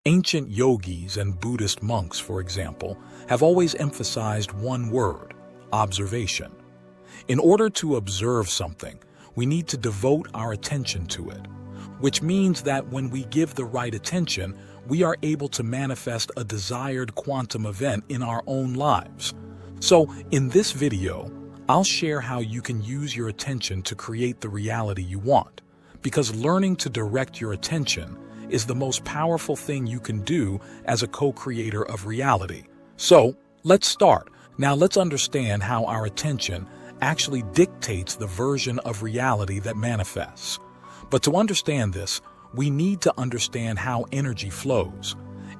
Ancient yogis and Buddhist monks, for example, have always emphasized one word: observation. In order to observe something, we need to devote our attention to it, which means that when we give the right attention, we are able to manifest a desired quantum event in our own lives. So, in this video, I'll share how you can use your attention to create the reality you want, because learning to direct your attention is the most powerful thing you can do as a co-creator of reality. So, let's start. Now let's understand how our attention actually dictates the version of reality that manifests. But to understand this, we need to understand how energy flows.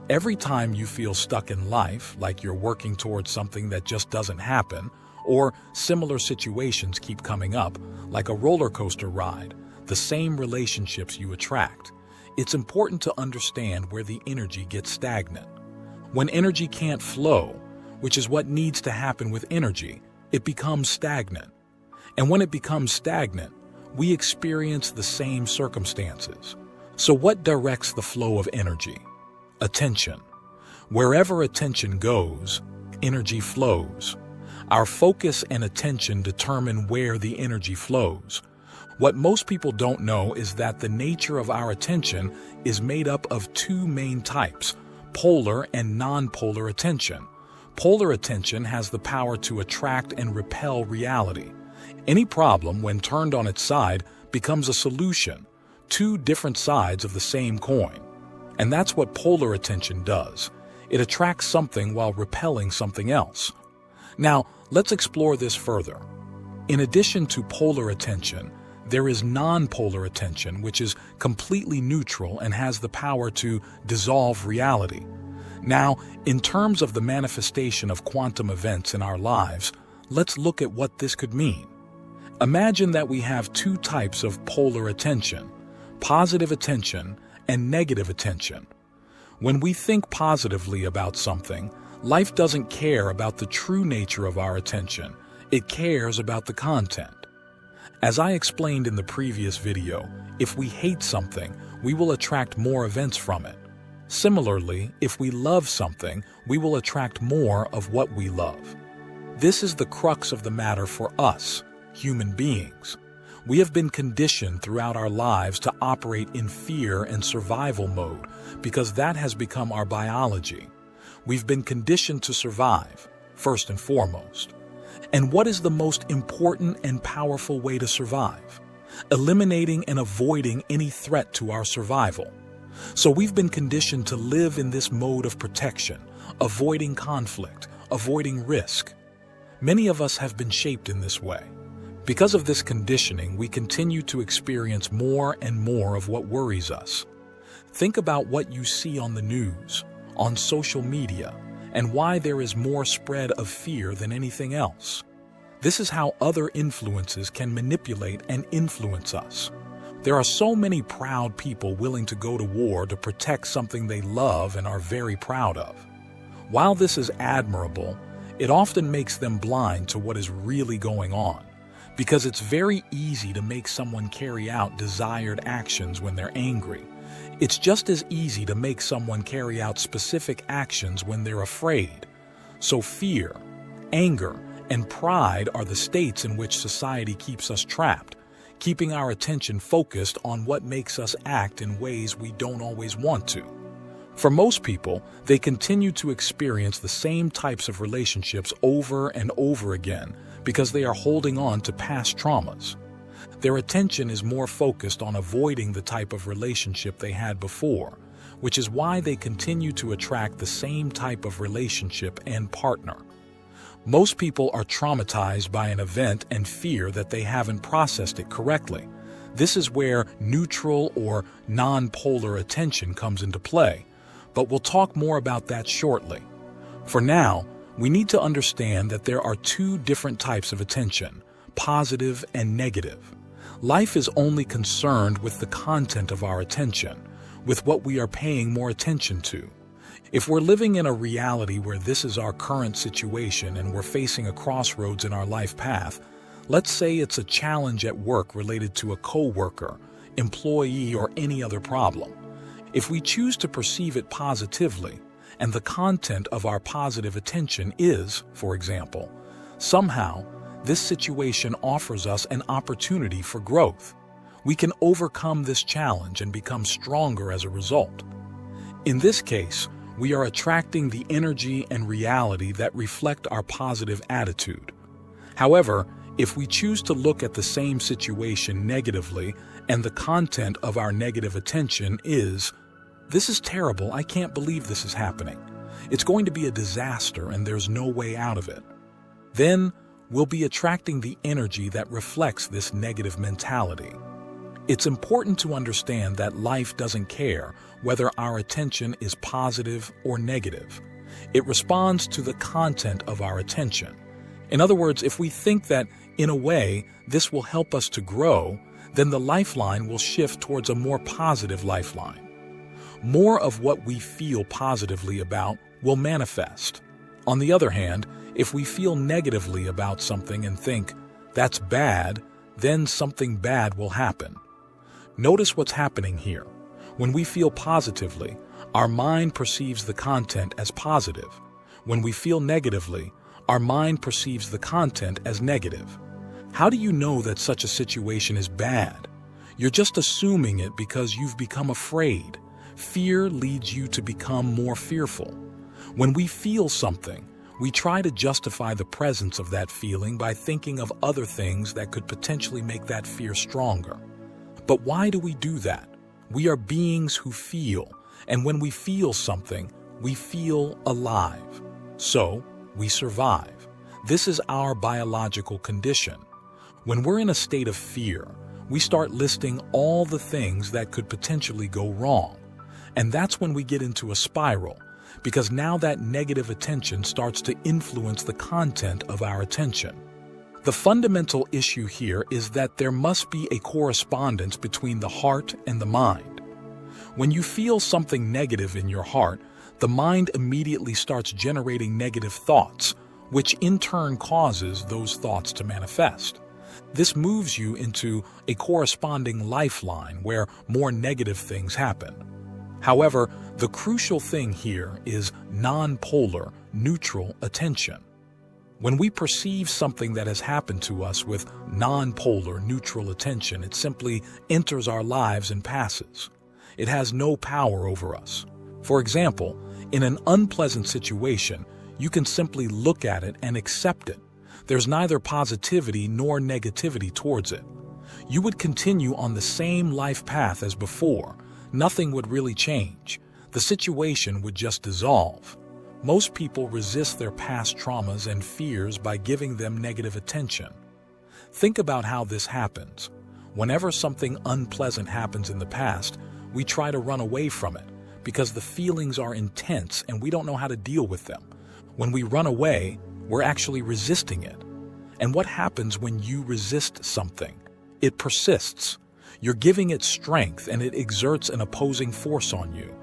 Every time you feel stuck in life, like you're working towards something that just doesn't happen, or similar situations keep coming up, like a roller coaster ride, the same relationships you attract. It's important to understand where the energy gets stagnant. When energy can't flow, which is what needs to happen with energy, it becomes stagnant. And when it becomes stagnant, we experience the same circumstances. So what directs the flow of energy? Attention. Wherever attention goes, energy flows. Our focus and attention determine where the energy flows. What most people don't know is that the nature of our attention is made up of two main types: polar and non-polar attention. Polar attention has the power to attract and repel reality. Any problem, when turned on its side, becomes a solution, two different sides of the same coin. And that's what polar attention does. It attracts something while repelling something else. Now, let's explore this further. In addition to polar attention, there is non-polar attention, which is completely neutral and has the power to dissolve reality. Now, in terms of the manifestation of quantum events in our lives, let's look at what this could mean. Imagine that we have two types of polar attention: positive attention and negative attention. When we think positively about something, life doesn't care about the true nature of our attention. It cares about the content. As I explained in the previous video, if we hate something, we will attract more events from it. Similarly, if we love something, we will attract more of what we love. This is the crux of the matter for us, human beings. We have been conditioned throughout our lives to operate in fear and survival mode because that has become our biology. We've been conditioned to survive, first and foremost. And what is the most important and powerful way to survive? Eliminating and avoiding any threat to our survival. So we've been conditioned to live in this mode of protection, avoiding conflict, avoiding risk. Many of us have been shaped in this way. Because of this conditioning, we continue to experience more and more of what worries us. Think about what you see on the news, on social media, and why there is more spread of fear than anything else. This is how other influences can manipulate and influence us. There are so many proud people willing to go to war to protect something they love and are very proud of. While this is admirable, it often makes them blind to what is really going on, because it's very easy to make someone carry out desired actions when they're angry. It's just as easy to make someone carry out specific actions when they're afraid. So fear, anger, and pride are the states in which society keeps us trapped, keeping our attention focused on what makes us act in ways we don't always want to. For most people, they continue to experience the same types of relationships over and over again because they are holding on to past traumas. Their attention is more focused on avoiding the type of relationship they had before, which is why they continue to attract the same type of relationship and partner. Most people are traumatized by an event and fear that they haven't processed it correctly. This is where neutral or non-polar attention comes into play, but we'll talk more about that shortly. For now, we need to understand that there are two different types of attention: positive and negative. Life is only concerned with the content of our attention, with what we are paying more attention to. If we're living in a reality where this is our current situation and we're facing a crossroads in our life path, let's say it's a challenge at work related to a coworker, employee, or any other problem. If we choose to perceive it positively, and the content of our positive attention is, for example, somehow this situation offers us an opportunity for growth, we can overcome this challenge and become stronger as a result. In this case, we are attracting the energy and reality that reflect our positive attitude. However, if we choose to look at the same situation negatively and the content of our negative attention is, "This is terrible, I can't believe this is happening. It's going to be a disaster and there's no way out of it," then we'll be attracting the energy that reflects this negative mentality. It's important to understand that life doesn't care whether our attention is positive or negative. It responds to the content of our attention. In other words, if we think that, in a way, this will help us to grow, then the lifeline will shift towards a more positive lifeline. More of what we feel positively about will manifest. On the other hand, if we feel negatively about something and think, "That's bad," then something bad will happen. Notice what's happening here. When we feel positively, our mind perceives the content as positive. When we feel negatively, our mind perceives the content as negative. How do you know that such a situation is bad? You're just assuming it because you've become afraid. Fear leads you to become more fearful. When we feel something, we try to justify the presence of that feeling by thinking of other things that could potentially make that fear stronger. But why do we do that? We are beings who feel, and when we feel something, we feel alive. So, we survive. This is our biological condition. When we're in a state of fear, we start listing all the things that could potentially go wrong. And that's when we get into a spiral, because now that negative attention starts to influence the content of our attention. The fundamental issue here is that there must be a correspondence between the heart and the mind. When you feel something negative in your heart, the mind immediately starts generating negative thoughts, which in turn causes those thoughts to manifest. This moves you into a corresponding lifeline where more negative things happen. However, the crucial thing here is non-polar, neutral attention. When we perceive something that has happened to us with non-polar, neutral attention, it simply enters our lives and passes. It has no power over us. For example, in an unpleasant situation, you can simply look at it and accept it. There's neither positivity nor negativity towards it. You would continue on the same life path as before. Nothing would really change. The situation would just dissolve. Most people resist their past traumas and fears by giving them negative attention. Think about how this happens. Whenever something unpleasant happens in the past, we try to run away from it because the feelings are intense and we don't know how to deal with them. When we run away, we're actually resisting it. And what happens when you resist something? It persists. You're giving it strength and it exerts an opposing force on you.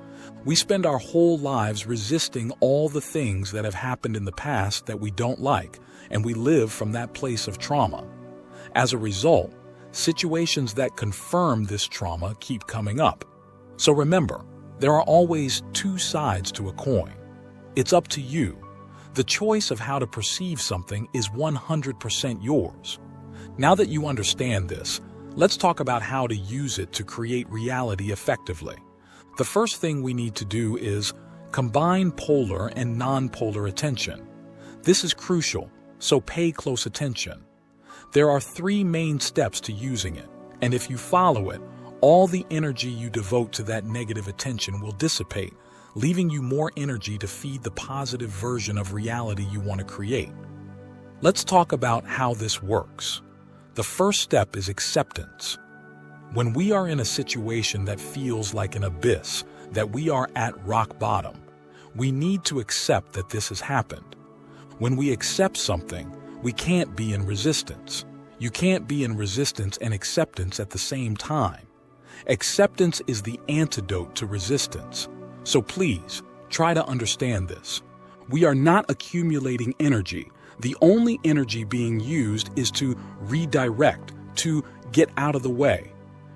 We spend our whole lives resisting all the things that have happened in the past that we don't like, and we live from that place of trauma. As a result, situations that confirm this trauma keep coming up. So remember, there are always two sides to a coin. It's up to you. The choice of how to perceive something is 100% yours. Now that you understand this, let's talk about how to use it to create reality effectively. The first thing we need to do is combine polar and non-polar attention. This is crucial, so pay close attention. There are 3 main steps to using it, and if you follow it, all the energy you devote to that negative attention will dissipate, leaving you more energy to feed the positive version of reality you want to create. Let's talk about how this works. The first step is acceptance. When we are in a situation that feels like an abyss, that we are at rock bottom, we need to accept that this has happened. When we accept something, we can't be in resistance. You can't be in resistance and acceptance at the same time. Acceptance is the antidote to resistance. So please, try to understand this. We are not accumulating energy. The only energy being used is to redirect, to get out of the way.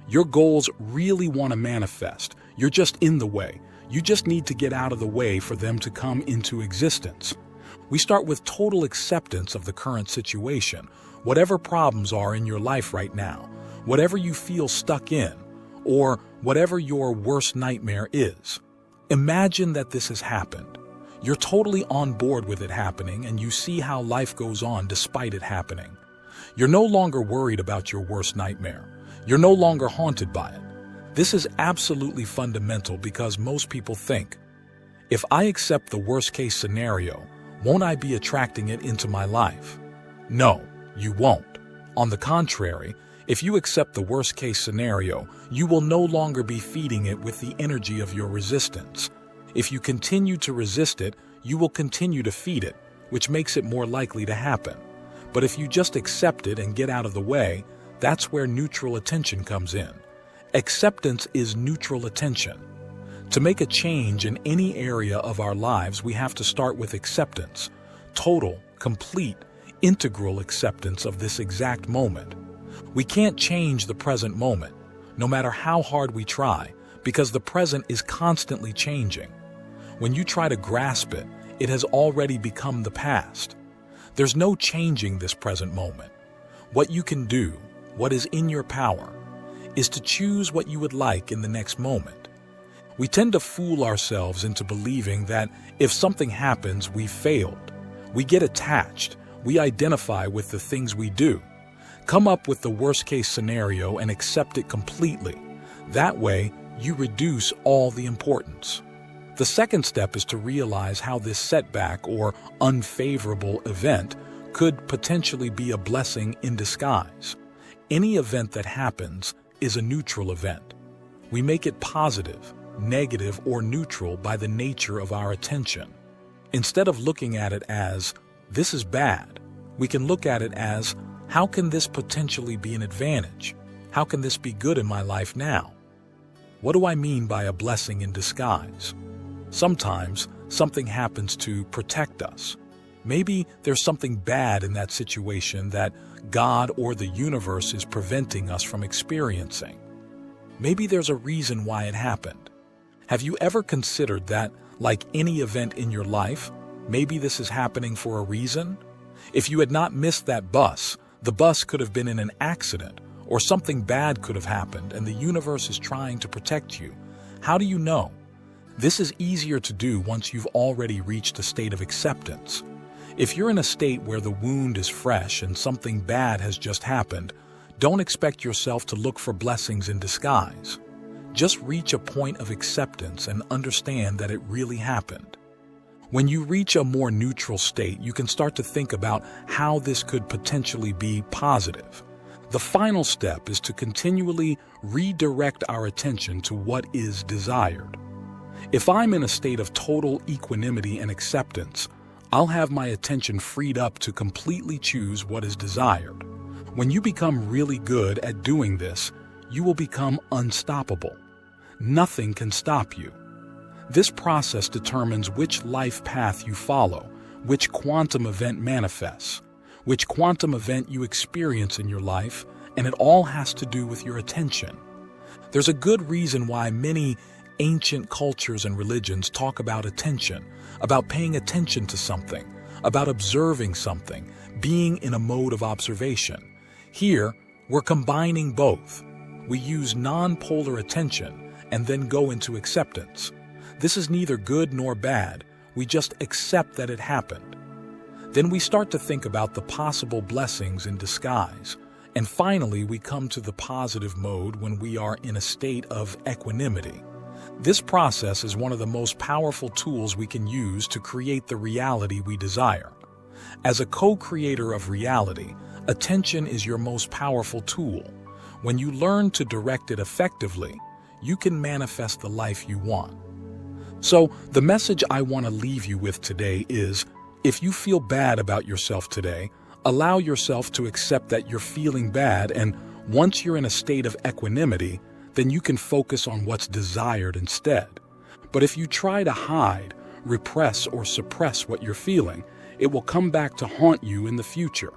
Your goals really want to manifest. You're just in the way. You just need to get out of the way for them to come into existence. We start with total acceptance of the current situation, whatever problems are in your life right now, whatever you feel stuck in, or whatever your worst nightmare is. Imagine that this has happened. You're totally on board with it happening, and you see how life goes on despite it happening. You're no longer worried about your worst nightmare. You're no longer haunted by it. This is absolutely fundamental because most people think, if I accept the worst-case scenario, won't I be attracting it into my life? No, you won't. On the contrary, if you accept the worst-case scenario, you will no longer be feeding it with the energy of your resistance. If you continue to resist it, you will continue to feed it, which makes it more likely to happen. But if you just accept it and get out of the way, that's where neutral attention comes in. Acceptance is neutral attention. To make a change in any area of our lives, we have to start with acceptance. Total, complete, integral acceptance of this exact moment. We can't change the present moment, no matter how hard we try, because the present is constantly changing. When you try to grasp it, it has already become the past. There's no changing this present moment. What you can do, what is in your power, is to choose what you would like in the next moment. We tend to fool ourselves into believing that if something happens, we failed. We get attached. We identify with the things we do. Come up with the worst-case scenario and accept it completely. That way, you reduce all the importance. The second step is to realize how this setback or unfavorable event could potentially be a blessing in disguise. Any event that happens is a neutral event. We make it positive, negative, or neutral by the nature of our attention. Instead of looking at it as, this is bad, we can look at it as, how can this potentially be an advantage? How can this be good in my life now? What do I mean by a blessing in disguise? Sometimes something happens to protect us. Maybe there's something bad in that situation that God or the universe is preventing us from experiencing. Maybe there's a reason why it happened. Have you ever considered that, like any event in your life, maybe this is happening for a reason? If you had not missed that bus, the bus could have been in an accident, or something bad could have happened, and the universe is trying to protect you. How do you know? This is easier to do once you've already reached a state of acceptance. If you're in a state where the wound is fresh and something bad has just happened, don't expect yourself to look for blessings in disguise. Just reach a point of acceptance and understand that it really happened. When you reach a more neutral state, you can start to think about how this could potentially be positive. The final step is to continually redirect our attention to what is desired. If I'm in a state of total equanimity and acceptance, I'll have my attention freed up to completely choose what is desired. When you become really good at doing this, you will become unstoppable. Nothing can stop you. This process determines which life path you follow, which quantum event manifests, which quantum event you experience in your life, and it all has to do with your attention. There's a good reason why many ancient cultures and religions talk about attention, about paying attention to something, about observing something, being in a mode of observation. Here, we're combining both. We use non-polar attention and then go into acceptance. This is neither good nor bad. We just accept that it happened. Then we start to think about the possible blessings in disguise. And finally, we come to the positive mode when we are in a state of equanimity. This process is one of the most powerful tools we can use to create the reality we desire. As a co-creator of reality, attention is your most powerful tool. When you learn to direct it effectively, you can manifest the life you want. So, the message I want to leave you with today is, if you feel bad about yourself today, allow yourself to accept that you're feeling bad, and once you're in a state of equanimity, then you can focus on what's desired instead. But if you try to hide, repress, or suppress what you're feeling, it will come back to haunt you in the future.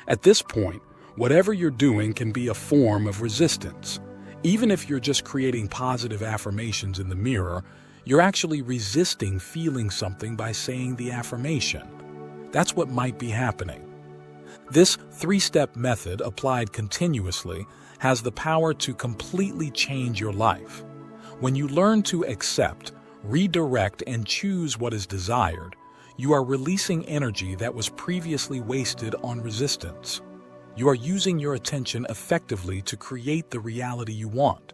At this point, whatever you're doing can be a form of resistance. Even if you're just creating positive affirmations in the mirror, you're actually resisting feeling something by saying the affirmation. That's what might be happening. This three-step method, applied continuously, has the power to completely change your life. When you learn to accept, redirect, and choose what is desired, you are releasing energy that was previously wasted on resistance. You are using your attention effectively to create the reality you want.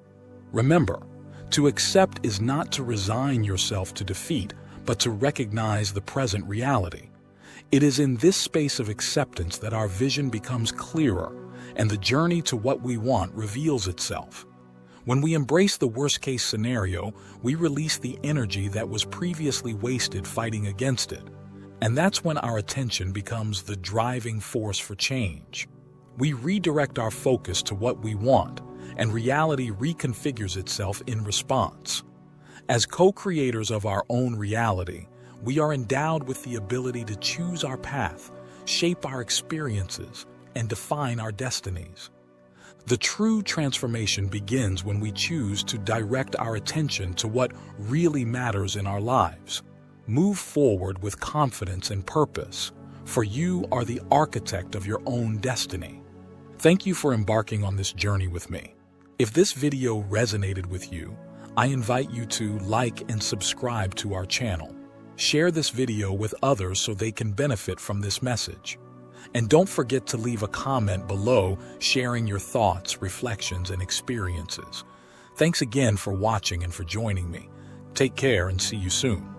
Remember, to accept is not to resign yourself to defeat, but to recognize the present reality. It is in this space of acceptance that our vision becomes clearer and the journey to what we want reveals itself. When we embrace the worst-case scenario, we release the energy that was previously wasted fighting against it. And that's when our attention becomes the driving force for change. We redirect our focus to what we want, and reality reconfigures itself in response. As co-creators of our own reality, we are endowed with the ability to choose our path, shape our experiences, and define our destinies. The true transformation begins when we choose to direct our attention to what really matters in our lives. Move forward with confidence and purpose, for you are the architect of your own destiny. Thank you for embarking on this journey with me. If this video resonated with you, I invite you to like and subscribe to our channel. Share this video with others so they can benefit from this message. And don't forget to leave a comment below sharing your thoughts, reflections, and experiences. Thanks again for watching and for joining me. Take care and see you soon.